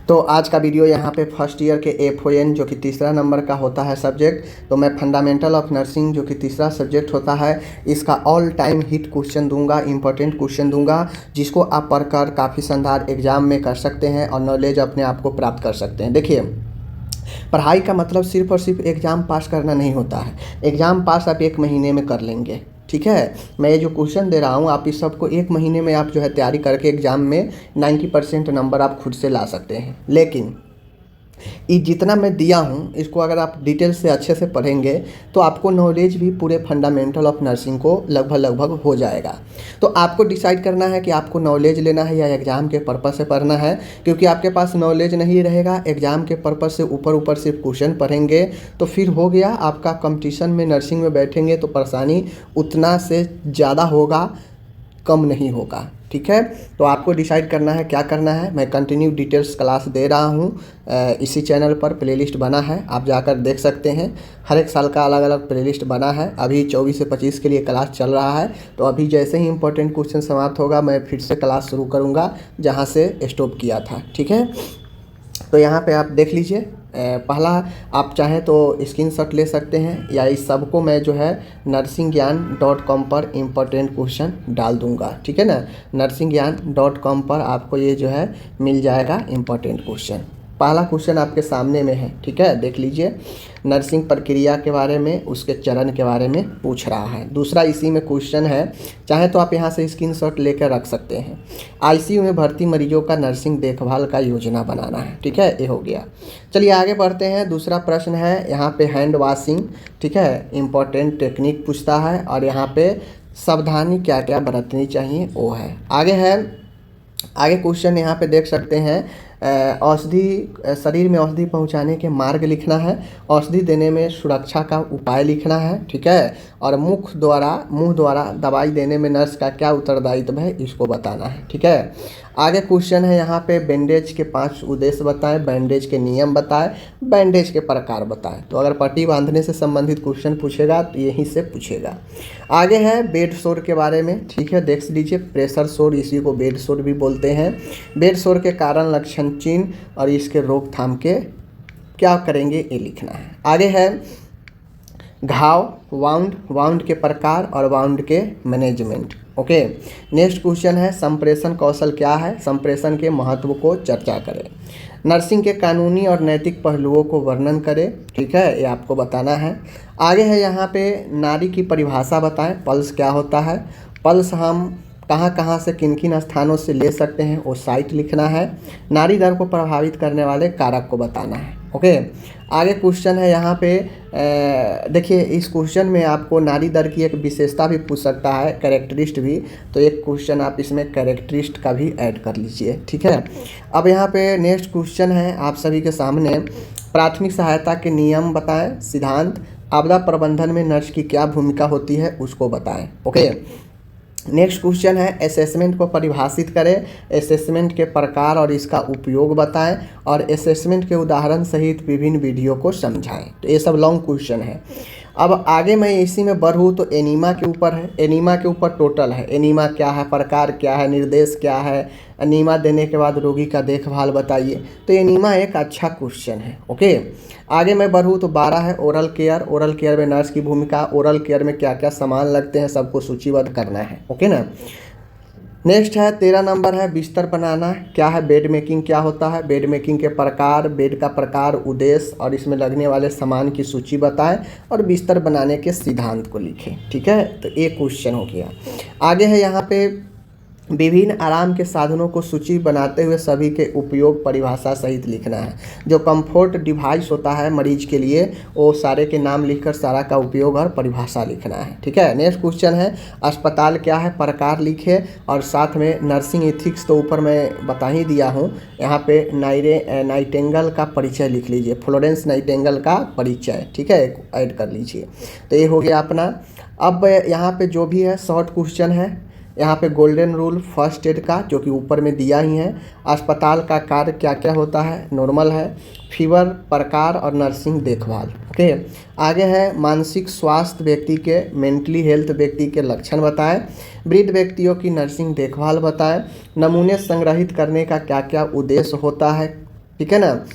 तो आज का वीडियो यहाँ पे फर्स्ट ईयर के FON जो कि तीसरा नंबर का होता है सब्जेक्ट, तो मैं फंडामेंटल ऑफ नर्सिंग जो कि तीसरा सब्जेक्ट होता है इसका ऑल टाइम हिट क्वेश्चन दूंगा, इंपॉर्टेंट क्वेश्चन दूंगा जिसको आप पढ़कर काफ़ी शानदार एग्जाम में कर सकते हैं और नॉलेज अपने आप को प्राप्त कर सकते हैं। देखिए, पढ़ाई का मतलब सिर्फ और सिर्फ एग्ज़ाम पास करना नहीं होता है। एग्ज़ाम पास आप 1 महीने में कर लेंगे, ठीक है। मैं ये जो क्वेश्चन दे रहा हूँ आप इस सबको 1 महीने में आप जो है तैयारी करके एग्ज़ाम में 90% नंबर आप खुद से ला सकते हैं। लेकिन ये जितना मैं दिया हूँ इसको अगर आप डिटेल से अच्छे से पढ़ेंगे तो आपको नॉलेज भी पूरे फंडामेंटल ऑफ नर्सिंग को लगभग हो जाएगा। तो आपको डिसाइड करना है कि आपको नॉलेज लेना है या एग्ज़ाम के पर्पज़ से पढ़ना है, क्योंकि आपके पास नॉलेज नहीं रहेगा, एग्ज़ाम के पर्पज़ से ऊपर सिर्फ क्वेश्चन पढ़ेंगे तो फिर हो गया आपका कंपटीशन में नर्सिंग में बैठेंगे तो परेशानी उतना से ज़्यादा होगा, कम नहीं होगा, ठीक है। तो आपको डिसाइड करना है क्या करना है। मैं कंटिन्यू डिटेल्स क्लास दे रहा हूँ, इसी चैनल पर प्लेलिस्ट बना है, आप जाकर देख सकते हैं। हर एक साल का अलग अलग प्लेलिस्ट बना है। अभी 24 से 25 के लिए क्लास चल रहा है, तो अभी जैसे ही इंपॉर्टेंट क्वेश्चन समाप्त होगा मैं फिर से क्लास शुरू करूँगा जहाँ से स्टॉप किया था, ठीक है। तो यहाँ पे आप देख लीजिए, पहला आप चाहें तो स्क्रीनशॉट ले सकते हैं या इस सबको मैं जो है nursingyan.com पर इम्पोर्टेंट क्वेश्चन डाल दूंगा, ठीक है ना। nursingyan.com पर आपको ये जो है मिल जाएगा इम्पोर्टेंट क्वेश्चन। पहला क्वेश्चन आपके सामने में है, ठीक है, देख लीजिए। नर्सिंग प्रक्रिया के बारे में, उसके चरण के बारे में पूछ रहा है। दूसरा इसी में क्वेश्चन है, चाहे तो आप यहाँ से स्क्रीनशॉट लेकर रख सकते हैं। ICU में भर्ती मरीजों का नर्सिंग देखभाल का योजना बनाना है, ठीक है, ये हो गया। चलिए आगे बढ़ते हैं। दूसरा प्रश्न है यहाँ पे हैंड वॉशिंग, ठीक है, इम्पोर्टेंट टेक्निक पूछता है और यहाँ पे सावधानी क्या क्या बरतनी चाहिए वो है। आगे क्वेश्चन यहाँ पे देख सकते हैं, औषधि, शरीर में औषधि पहुँचाने के मार्ग लिखना है, औषधि देने में सुरक्षा का उपाय लिखना है, ठीक है, और मुंह द्वारा दवाई देने में नर्स का क्या उत्तरदायित्व है इसको बताना है, ठीक है। आगे क्वेश्चन है यहाँ पे बैंडेज के 5 उद्देश्य बताएं, बैंडेज के नियम बताएं, बैंडेज के प्रकार बताएं। तो अगर पट्टी बांधने से संबंधित क्वेश्चन पूछेगा तो यहीं से पूछेगा। आगे है बेड सोर के बारे में, ठीक है, देख लीजिए। प्रेशर सोर, इसी को बेड सोर भी बोलते हैं। बेड सोर के कारण, लक्षण, चिन्ह और इसके रोकथाम के क्या करेंगे ये लिखना है। आगे है घाव, वाउंड के प्रकार और वाउंड के मैनेजमेंट, ओके। नेक्स्ट क्वेश्चन है संप्रेषण कौशल क्या है, संप्रेषण के महत्व को चर्चा करें। नर्सिंग के कानूनी और नैतिक पहलुओं को वर्णन करें, ठीक है, ये आपको बताना है। आगे है यहाँ पे नाड़ी की परिभाषा बताएं, पल्स क्या होता है, पल्स हम कहाँ से किन स्थानों से ले सकते हैं वो साइट लिखना है। नाड़ी दर को प्रभावित करने वाले कारक को बताना है, ओके। आगे क्वेश्चन है यहाँ पे, देखिए इस क्वेश्चन में आपको नाड़ी दर की एक विशेषता भी पूछ सकता है, कैरेक्टरिस्ट भी, तो एक क्वेश्चन आप इसमें कैरेक्टरिस्ट का भी ऐड कर लीजिए, ठीक है। अब यहाँ पे नेक्स्ट क्वेश्चन है आप सभी के सामने, प्राथमिक सहायता के नियम बताएं, सिद्धांत, आपदा प्रबंधन में नर्स की क्या भूमिका होती है उसको बताएं, ओके। नेक्स्ट क्वेश्चन है असेसमेंट को परिभाषित करें, असेसमेंट के प्रकार और इसका उपयोग बताएं और असेसमेंट के उदाहरण सहित विभिन्न विधियों को समझाएं। तो ये सब लॉन्ग क्वेश्चन है। अब आगे मैं इसी में बढ़ूँ तो एनीमा के ऊपर है, एनीमा के ऊपर टोटल है, एनीमा क्या है, प्रकार क्या है, निर्देश क्या है, एनीमा देने के बाद रोगी का देखभाल बताइए। तो एनीमा एक अच्छा क्वेश्चन है, ओके। आगे मैं बढ़ूँ तो 12 है ओरल केयर, ओरल केयर में नर्स की भूमिका, ओरल केयर में क्या क्या सामान लगते हैं सबको सूचीबद्ध करना है, ओके ना। नेक्स्ट है 13 नंबर है बिस्तर बनाना क्या है, बेड मेकिंग क्या होता है, बेड मेकिंग के प्रकार, बेड का प्रकार, उद्देश्य और इसमें लगने वाले सामान की सूची बताएं और बिस्तर बनाने के सिद्धांत को लिखें, ठीक है। तो एक क्वेश्चन हो गया। आगे है यहाँ पे विभिन्न आराम के साधनों को सूची बनाते हुए सभी के उपयोग परिभाषा सहित लिखना है। जो कंफर्ट डिवाइस होता है मरीज के लिए वो सारे के नाम लिखकर सारा का उपयोग और परिभाषा लिखना है, ठीक है। नेक्स्ट क्वेश्चन है अस्पताल क्या है, प्रकार लिखे और साथ में नर्सिंग एथिक्स तो ऊपर मैं बता ही दिया हूँ। यहाँ पे नाइटिंगेल का परिचय लिख लीजिए, फ्लोरेंस नाइटिंगेल का परिचय, ठीक है, ऐड कर लीजिए। तो ये हो गया अपना। अब यहाँ पे जो भी है शॉर्ट क्वेश्चन है, यहाँ पे गोल्डन रूल फर्स्ट एड का जो कि ऊपर में दिया ही है। अस्पताल का कार्य क्या क्या होता है, नॉर्मल है, फीवर, प्रकार और नर्सिंग देखभाल, ओके। आगे है मानसिक स्वास्थ्य व्यक्ति के, मेंटली हेल्थ व्यक्ति के लक्षण बताएं, वृद्ध व्यक्तियों की नर्सिंग देखभाल बताएं, नमूने संग्रहित करने का क्या क्या उद्देश्य होता है, ठीक है ना।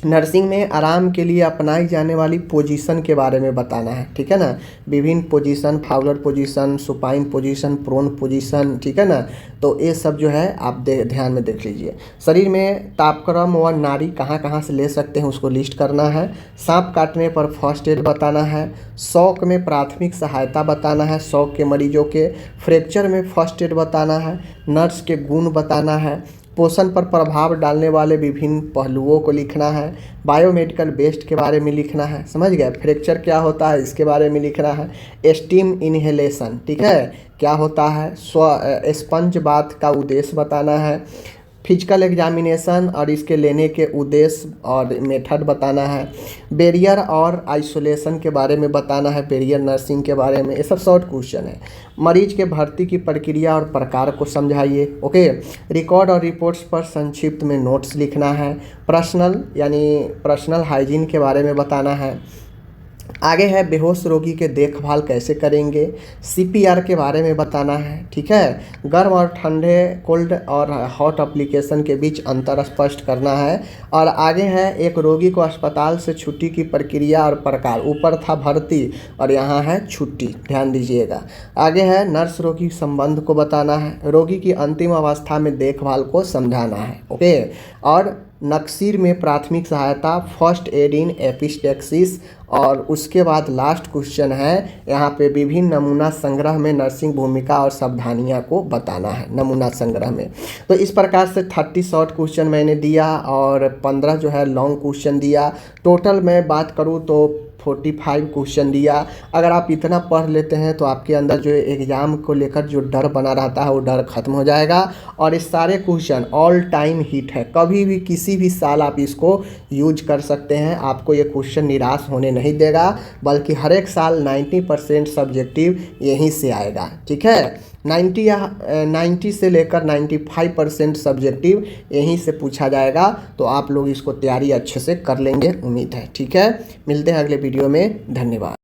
नर्सिंग में आराम के लिए अपनाई जाने वाली पोजीशन के बारे में बताना है, ठीक है ना। विभिन्न position, Fowler position, supine position, prone position, ठीक है ना। तो ये सब जो है आप ध्यान में देख लीजिए। शरीर में तापक्रम व नाड़ी कहाँ कहाँ से ले सकते हैं उसको लिस्ट करना है। सांप काटने पर फर्स्ट एड बताना है। शौक में प्राथमिक सहायता बताना है, शौक के मरीजों के। फ्रैक्चर में फर्स्ट एड बताना है। नर्स के गुण बताना है। पोषण पर प्रभाव डालने वाले विभिन्न पहलुओं को लिखना है। बायोमेडिकल वेस्ट के बारे में लिखना है, समझ गए। फ्रैक्चर क्या होता है इसके बारे में लिखना है। स्टीम इनहेलेशन, ठीक है, क्या होता है। स्पंज बाथ का उद्देश्य बताना है। फिजिकल एग्जामिनेशन और इसके लेने के उद्देश्य और मेथड बताना है। बैरियर और आइसोलेशन के बारे में बताना है, बैरियर नर्सिंग के बारे में। ये सब शॉर्ट क्वेश्चन है। मरीज के भर्ती की प्रक्रिया और प्रकार को समझाइए। ओके। रिकॉर्ड और रिपोर्ट्स पर संक्षिप्त में नोट्स लिखना है। पर्सनल हाइजीन के बारे में बताना है। आगे है बेहोश रोगी के देखभाल कैसे करेंगे, सीपीआर के बारे में बताना है, ठीक है। गर्म और ठंडे, कोल्ड और हॉट एप्लीकेशन के बीच अंतर स्पष्ट करना है। और आगे है एक रोगी को अस्पताल से छुट्टी की प्रक्रिया और प्रकार। ऊपर था भर्ती और यहाँ है छुट्टी, ध्यान दीजिएगा। आगे है नर्स रोगी संबंध को बताना है। रोगी की अंतिम अवस्था में देखभाल को समझाना है, ओके। और नक्सीर में प्राथमिक सहायता, फर्स्ट एड इन एपिस्टेक्सिस। और उसके बाद लास्ट क्वेश्चन है यहाँ पे विभिन्न नमूना संग्रह में नर्सिंग भूमिका और सावधानियाँ को बताना है नमूना संग्रह में। तो इस प्रकार से 30 शॉर्ट क्वेश्चन मैंने दिया और 15 जो है लॉन्ग क्वेश्चन दिया। टोटल मैं बात करूँ तो 45 क्वेश्चन दिया। अगर आप इतना पढ़ लेते हैं तो आपके अंदर जो एग्ज़ाम को लेकर जो डर बना रहता है वो डर खत्म हो जाएगा। और ये सारे क्वेश्चन ऑल टाइम हिट है, कभी भी किसी भी साल आप इसको यूज कर सकते हैं। आपको ये क्वेश्चन निराश होने नहीं देगा, बल्कि हर एक साल 90% सब्जेक्टिव यहीं से आएगा, ठीक है। 90 से लेकर 95% सब्जेक्टिव यहीं से पूछा जाएगा। तो आप लोग इसको तैयारी अच्छे से कर लेंगे, उम्मीद है, ठीक है। मिलते हैं अगले वीडियो में, धन्यवाद।